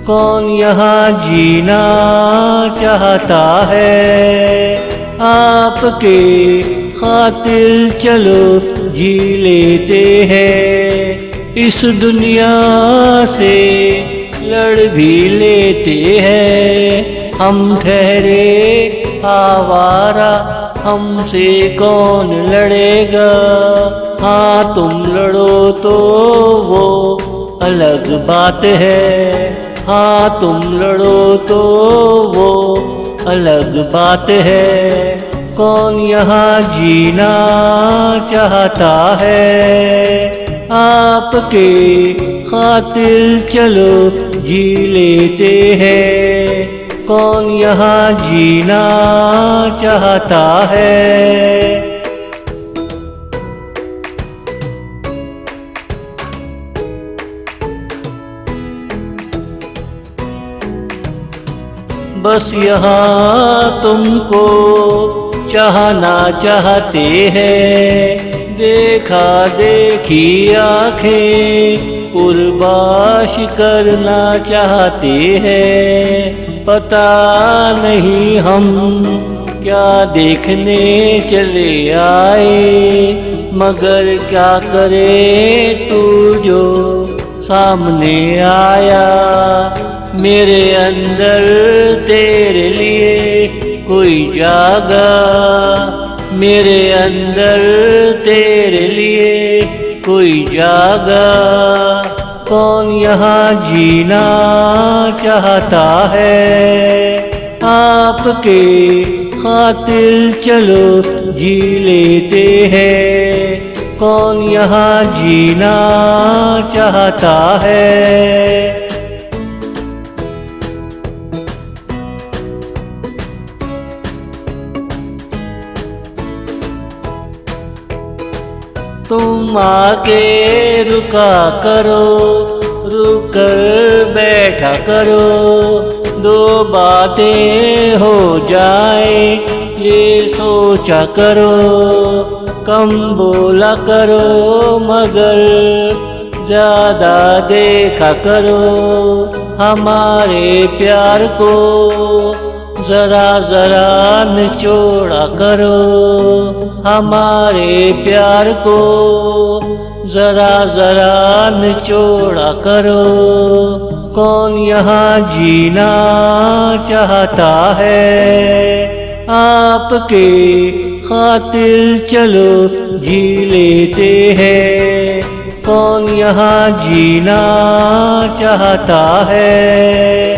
कौन यहाँ जीना चाहता है। आपके खातिर चलो जी लेते हैं, इस दुनिया से लड़ भी लेते हैं। हम ठहरे आवारा, हमसे कौन लड़ेगा। हाँ तुम लड़ो तो वो अलग बात है। हाँ तुम लड़ो तो वो अलग बात है। कौन यहाँ जीना चाहता है। आपके खातिर चलो जी लेते हैं, कौन यहाँ जीना चाहता है। बस यहाँ तुमको चाहना चाहते हैं, देखा देखी आँखें कुर्बाश करना चाहते हैं। पता नहीं हम क्या देखने चले आए, मगर क्या करे तू जो सामने आया। मेरे अंदर तेरे लिए कोई जागा, मेरे अंदर तेरे लिए कोई जागा। कौन यहाँ जीना चाहता है। आपके खातिर चलो जी लेते हैं, कौन यहाँ जीना चाहता है। तुम आके रुका करो, रुक कर बैठा करो। दो बातें हो जाए ये सोचा करो। कम बोला करो मगर ज़्यादा देखा करो। हमारे प्यार को ज़रा ज़रा निचोड़ा करो। हमारे प्यार को ज़रा ज़रा निचोड़ा करो। कौन यहाँ जीना चाहता है। आपके खातिर चलो जी लेते हैं, कौन यहाँ जीना चाहता है।